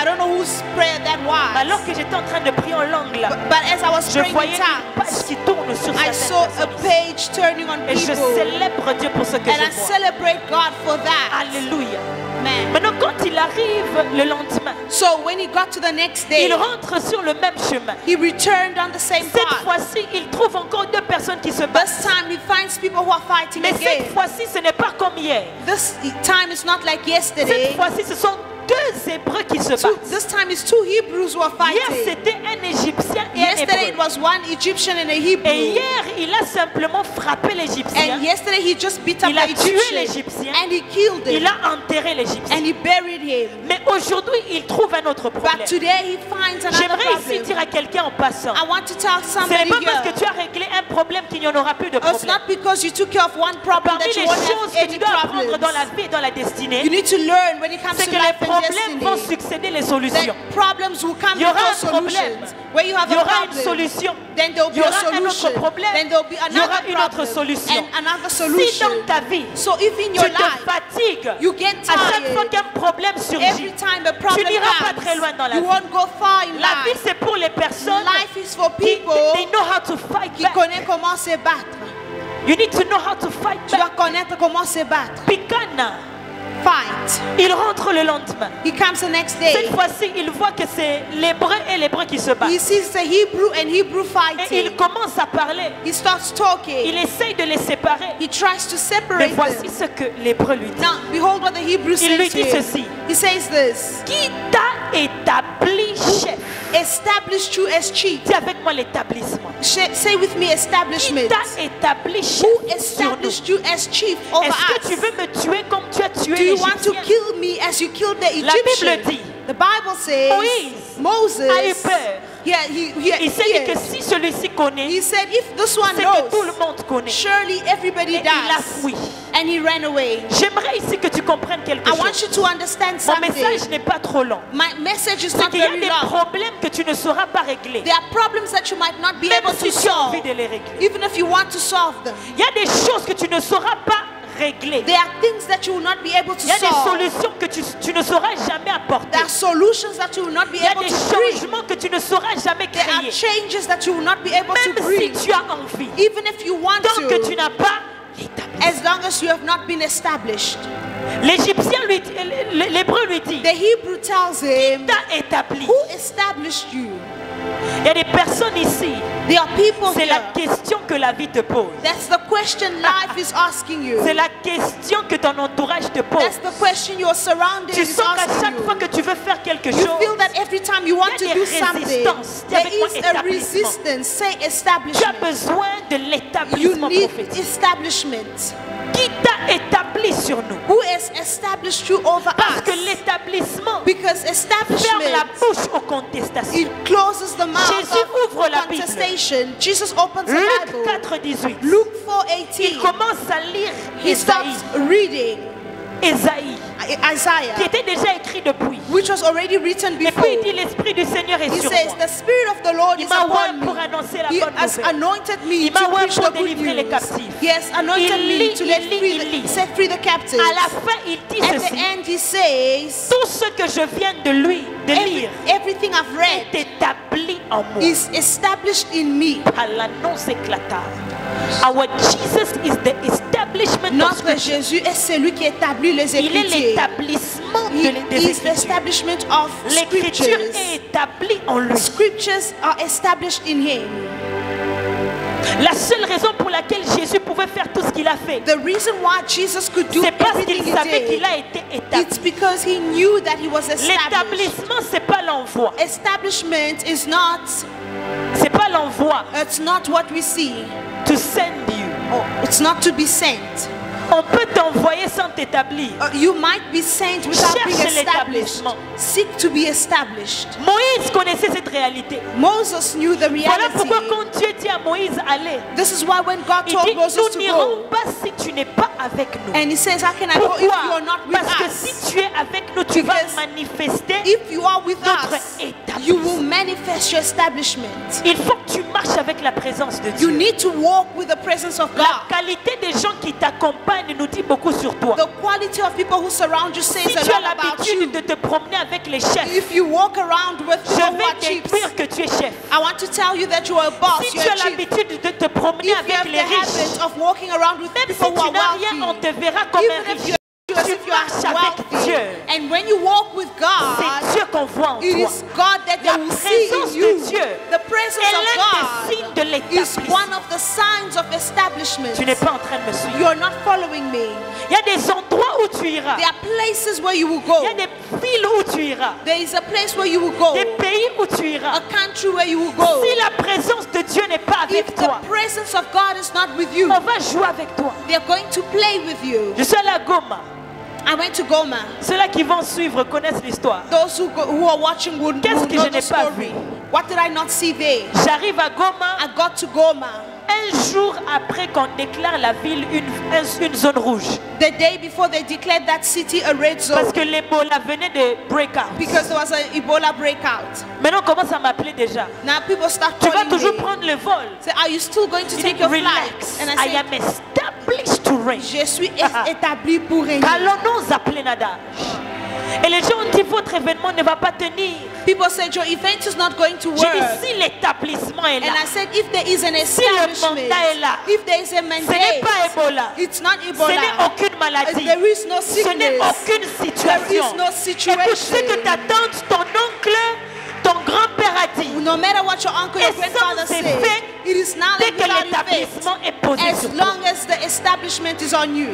I don't know whose prayer that was. Alors que j'étais en train de prier en langue là, But as I was je praying voyais in une page tongues, qui tourne sur I saw certaines a personnes. page turning on Et je people. célèbre Dieu pour ce que And je I vois. celebrate God for that. Alléluia. Man. Maintenant, quand il arrive le lendemain, So when he got to the next day, il rentre sur le même chemin. he returned on the same Cette path. fois-ci, il trouve encore deux personnes qui se battent. This time he finds people who are fighting Mais again. cette fois-ci, ce n'est pas comme hier. This time is not like Cette yesterday. fois-ci, ce sont deux Hébreux qui se battent. This time it's two Hebrews who are Hier, fighting. c'était un Égyptien et un Yesterday it Hébreu. was one Egyptian and a Et Hebrew. hier, il a simplement frappé l'Égyptien. And yesterday he just beat up Il a the tué Egyptian l'Égyptien. and he killed Il him a enterré l'Égyptien. and he buried him. Mais aujourd'hui, il trouve un autre But problème. today he finds another J'aimerais ici problem. dire à quelqu'un en passant, I want to tell ce n'est somebody pas parce here. que tu as réglé un problème qu'il n'y en aura plus de It's problème. not because you took care of one problem Parmi that les you won't choses have que tu any dois apprendre problems. dans la vie et dans la destinée, You need to learn when it comes c'est to que les life and problèmes vont destiny. succéder les solutions. That problems will come Il y aura before un problème. solutions. Where you have Il y a aura une problem, solution. then there will Il y be a aura un autre solution. problème. Then there will be Il y aura another une autre problem solution. and another Si solution. dans ta vie, So if in your tu te life fatigues, you get à chaque fois tired, qu'un problème surgit, every time a tu problem n'iras pas très loin dans comes, la you vie. won't go far in La vie, life. c'est pour les personnes Life is for qui people they know how to fight qui back. connaissent comment se battre. You need to know how to fight Tu dois back. connaître comment se battre. Picana, Fight. il rentre le lendemain. He comes the next Cette day. fois-ci, il voit que c'est l'hébreu et l'hébreu qui se battent. He sees the Hebrew and Hebrew Et il fighting. commence à parler. He starts talking. Il essaye de les séparer. He tries to Mais separate voici them. ce que l'hébreu lui dit. Now, behold what the Hebrew Il lui says dit to him. ceci. He says this. Qui t'a établi chef? Established you as chief. Dis avec moi l'établissement. Say with me Qui establishment. t'a établi chef Who sur nous? established you as chief over Est-ce que tu us? veux me tuer comme tu as tué Do you want to l'Égyptien? kill me as you killed the La Bible Egyptian? dit, The Bible says Moïse a eu Moses. peur. Il s'est dit que He si celui-ci connaît, said, if this one c'est que tout le knows, monde connaît. surely everybody Et il a does. fui. And he ran away. J'aimerais ici que tu comprennes quelque I chose. want you to understand Mon something. message n'est pas trop long. My message is C'est not qu'il y a very des long. problèmes que tu ne sauras pas régler. There are problems that you might not be Même able si to tu as solve, envie de les régler. even if you want to solve them. Il y a des choses que tu ne sauras pas régler. There are things that you will not be able to Il y a des solve. solutions que tu ne sauras jamais apporter. There are solutions that you will not be Il y a able des to bring. changements que tu ne sauras jamais There are créer. changes that you will not be able to Même si bring, tu as envie. even if you want Tant que tu to, n'as pas l'établi. as long as you have not been established. L'Égyptien lui dit, l'hébreu lui dit, The Hebrew tells him, t'as établi. who established you? Il y a des personnes ici. There are people C'est la here. question que la vie te pose. That's the question life is asking you. C'est la question que ton entourage te pose. That's the question your surroundings Tu is sens qu'à asking chaque fois you. que tu veux faire quelque You chose, feel that every time you want Il y to a do des something, résistances. Dis there avec moi, is a établissement. resistance. Say tu as establishment. besoin de You l'établissement need prophétique. establishment. Qui t'a établi sur nous? Who has established you over Parce que us? l'établissement Because ferme la establishment, bouche aux contestations. it closes the mouth Jésus ouvre of la Bible. contestation. Jesus opens the Luc Bible. 4,18. Luke Il 4:18. commence à lire He Ésaïe, starts reading Ésaïe, qui Isaiah, était déjà écrit depuis. which was already written Et before. puis il dit, l'Esprit du Seigneur est He sur says, moi. the Spirit of the Lord Il is m'a oint upon pour me. annoncer la He bonne has nouvelle. anointed me Il to m'a oint preach pour the good délivrer les news. captifs. He has anointed Il me lit, to il let lit, free il lit. set free the captives. À la fin, il dit At the ceci. end, he says, Tout ce que je viens de lire everything I've read est établi en moi. is established in me. À l'annonce éclatante. Our Jesus is the establishment of Notre Scripture. Jésus est celui qui établit les Il est Écritures. l'établissement He des is the Écritures. establishment of L'Écriture Scriptures. est établie en lui. Scriptures are established in him. La seule raison pour laquelle Jésus pouvait faire tout ce qu'il a fait, The reason why Jesus could do c'est parce everything qu'il he savait did, qu'il a été établi. it's because he knew that he was established. L'établissement, c'est pas l'envoi. Establishment is not, C'est pas l'envoi. it's not what we see. To send you. Oh, it's not to be sent. On peut t'envoyer sans t'établir. You might be sent without being Cherche established. l'établissement. Seek to be established. Moïse connaissait cette réalité. Moses knew the Voilà pourquoi reality. quand Dieu dit à Moïse, allez, This is why when God il told dit, Moses nous to n'irons go, pas si tu n'es pas avec nous. and he says, how can I go if you Pourquoi? are not with Parce que us? si tu es avec nous, tu vas Because manifester. If you are with notre us, établissement. you will manifest your establishment. Il faut que tu marches avec la présence de You Dieu. need to walk with the presence of La God. qualité des gens qui t'accompagnent entourent nous dit beaucoup sur toi. The quality of people who surround you says Si a tu as lot about l'habitude you. de te promener avec les chefs, If you walk around with je people who vais are te chiefs, dire que tu es chef. I want to tell you that you are a boss, Si you're tu a as chief. l'habitude de te promener If you avec have les the riches, habit of walking around with même si people who tu are n'as rien, on wealthy, te verra comme un even if riche. you're as Tu if you are marches avec wealthy, Dieu. and when you walk with C'est God, Dieu qu'on voit en it toi. is God that La they will see présence in de you. Dieu The presence est of l'un des signes God de is l'établissement. one of the signs of establishment. Tu n'es pas en train de me suivre. You are not following me. Il y a des endroits où tu iras. There are places where you will go. Il y a des villes où tu iras. There is a place where you will go. Des pays où tu iras. A country where you will go. Si la présence de Dieu n'est pas avec If toi, the presence of God is not with you, on va jouer avec toi. they are going to play with you. Je suis allé à Goma. I went to Goma. Ceux-là qui vont suivre connaissent l'histoire. Those who are watching would Qu'est-ce know que je the n'ai pas story. vu? What did I not see there? J'arrive à Goma I got to Goma. un jour après qu'on déclare la ville une zone rouge. The day before they declared that city a red Parce zone que l'Ebola venait de break out. because there was an Ebola breakout. Maintenant, on commence à m'appeler déjà. Now people start Tu vas calling toujours me. prendre le vol. Say, are you still going to Il take dit, your relax. flight? And I I am established to reign. say, je suis établi pour régner. Allons-nous appeler Nadage. Et les gens ont dit, votre événement ne va pas tenir. People said your event is not going to J'ai work. dit, si l'établissement est là, And I said, if there is an le establishment, mandat est là, if there is a ce n'est mandate, pas Ebola. it's not Ce Ebola. n'est aucune maladie. There is no Ce n'est sickness. aucune There situation. is no situation. Écoute ce que ta tante, ton oncle, ton grand-père a dit. No matter what your uncle, your Et grandfather sans said, effet, it is now Dès que without effect. l'établissement est posé As sur toi. long as the establishment is on you.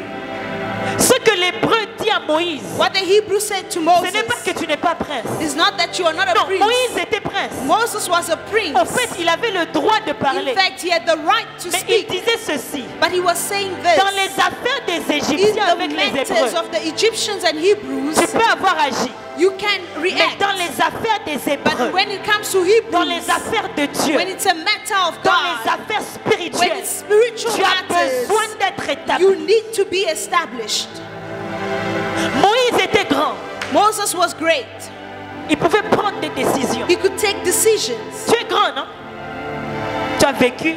Ce que l'Hébreu dit à Moïse, What the Hebrew said to ce Moses n'est pas que tu n'es pas prince. is not that you are not a Non, prince. Moïse était prince. Moses was a prince. En fait, il avait le droit de In parler. fact, he had the right to Mais il speak. disait ceci. But he was saying this. Dans les affaires des In Égyptiens the avec les matters Hébreux, of the Egyptians and Hebrews, tu peux avoir agi. you can Mais react. dans les affaires des But Hébreux, when it comes to dans les Hebrews, affaires de Dieu, when it's a matter of dans les God, affaires when spirituelles, it's spiritual tu as besoin matters, d'être établi. you need to be established. Moïse était grand. Moses was great. Il pouvait prendre des décisions. He could take decisions. Tu es grand, non? Tu as vécu.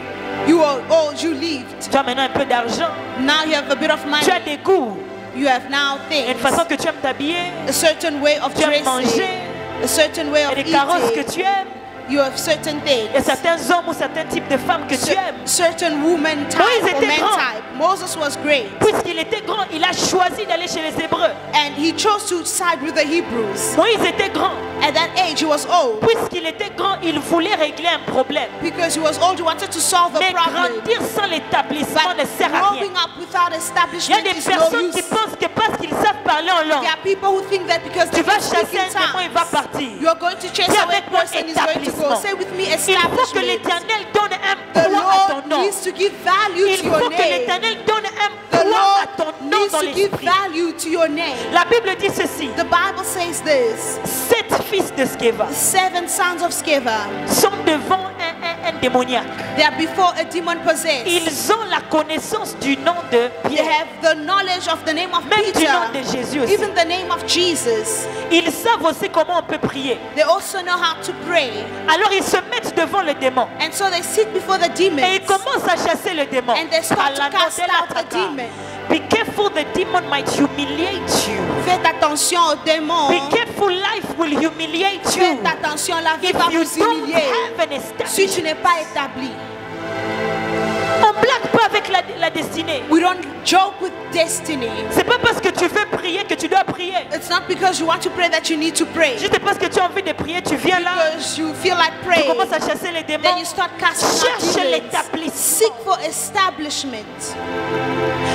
You are old, you lived. Tu as maintenant un peu d'argent. Now you have a bit of money. Tu as des goûts. You have now Il y a une things. façon que tu aimes t'habiller. A certain way of Tu aimes dressing. manger. A certain way Il y a of des carrosses que eating. tu aimes. You have certain things. Il y a certains hommes ou certains types de femmes que tu aimes. Certain woman type Moïse or était man grand. type. Moses was great. Puisqu'il était grand, il a choisi d'aller chez les Hébreux. And he chose to side with the Hebrews. Moïse était grand. At that age, he was old. Puisqu'il était grand, il voulait régler un problème. Because he was old, he wanted to solve a Mais problem. grandir sans l'établissement But ne sert à rien. growing up without Il y a establishment des is no personnes qui use. pensent que parce qu'ils savent parler en langue, There are people who think that because tu they vas can speak chasser in un démon, il va tongues, partir. you are going to chase Dis away avec a moi person is going to go. établissement. Say with me, Il faut que establishment. l'Éternel donne un The poids à ton Lord nom. needs to give value Il to your faut que name. l'Éternel donne un The poids à Lord ton nom needs dans to give l'esprit. value to your name. La Bible dit ceci. The Bible says this. 7 fils de Sceva 7 sons of Sceva, sont devant un démoniaque. they are before a demon possessed. Ils ont la connaissance du nom de They Pierre, have the knowledge of the name of même du Peter, nom de Jésus aussi. even the name of Jesus. Ils savent aussi comment on peut prier. They also know how to pray. Alors ils se mettent devant le démon And so they sit before the et demons. ils commencent à chasser le démon. And they start to À la cast notella out the taka. demon. Be careful, the demon might humiliate you. Faites attention aux démons. Be careful, life will humiliate you. Faites attention, la vie If va you vous don't humilier. have an Si establishment. tu n'es pas établi. On blague pas avec la destinée. We don't joke with destiny. C'est pas parce que tu veux prier que tu dois prier. It's not because you want to pray that you need to pray. Juste parce que tu as envie de prier, tu viens là, Because you feel like tu praying. commences à chasser les Then démons. you start casting out Cherche demons. l'établissement. Seek for establishment.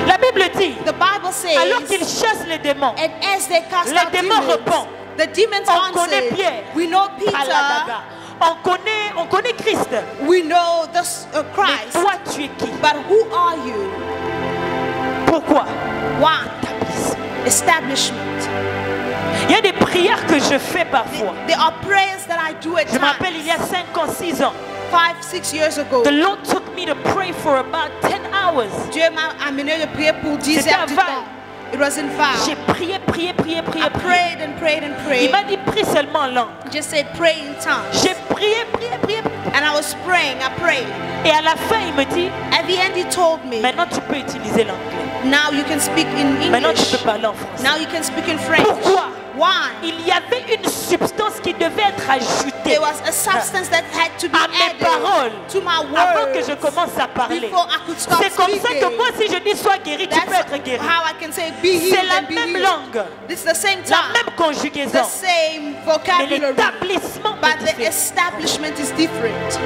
La Bible dit, The Bible says, alors qu'ils chassent les démons, and as they cast les out démons demons, répondent. the demons On connaît answered, Pierre. we know Peter, Aladaga. On connaît Christ. we know the Mais Christ, toi, tu es qui? but who are you? Pourquoi? Why? Establishment. Il y a des prières que je fais parfois. There are prayers that I do at Je me rappelle, il y a times. 5 ans, 6 ans, 5-6 years ago, the Lord took me to pray for about 10 hours. Dieu m'a amené de prier pour 10 C'était heures à du Val. temps. It wasn't J'ai foul. prié. I prayed and prayed and Il prayed. m'a dit prie seulement en langue. He just said pray in tongues. J'ai prié. And I was praying, I prayed. Et à la fin, il me dit, At the end he told me, maintenant tu peux utiliser l'anglais. now you can speak in Maintenant tu English. peux parler en français. Now you can speak in French. Pourquoi? Why? Il y avait une substance qui devait être ajoutée There was a substance that had to be à mes paroles added to my avant que je words commence à parler. before I could start C'est comme ça que speaking. moi, si je dis sois guéri, tu peux être That's guéri. how I can say be healed C'est la and be même healed. langue, It's the same la time, même conjugaison, the same mais vocabulary, l'établissement est but the différent. establishment is different.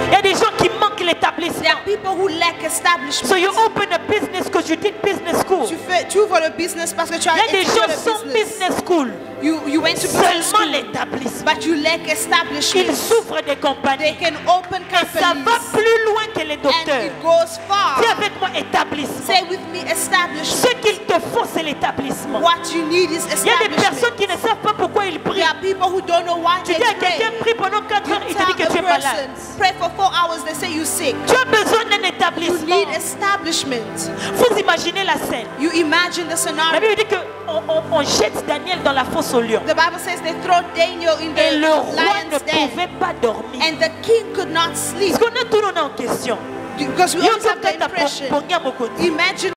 Il y a des gens qui manquent There l'établissement. are people who lack establishment. So you open a business because you did business school. Tu ouvres le business parce que tu as Il y a des étudié gens le sans business. business school. You went to business Seulement school, l'établissement. but you lack establishment. Ils ouvrent des They compagnies. can open Et ça va companies plus loin que les and docteurs. it goes far. Dis avec moi établissement. Say with me establishment. Ce qu'il te faut, c'est l'établissement. What you need is Il y a des personnes establishment. qui ne savent pas pourquoi ils prient. There are people who don't know why Tu they dis à quelqu'un, pray. prie pendant 4 You heures, il te tell dit que tu es a malade. person, pray for 4 hours, they say you're sick. Tu as besoin d'un You établissement. need establishment. Vous imaginez la scène. You imagine the La scenario. Bible dit qu'on jette Daniel dans la fosse au lion. The Bible says they throw Daniel in Et the le roi ne lion's den. pouvait pas dormir. And the king could not sleep Parce qu'on a tout le monde en question. because we Yo, always have the peut-être impression. à Pongia Mokondi. Imagine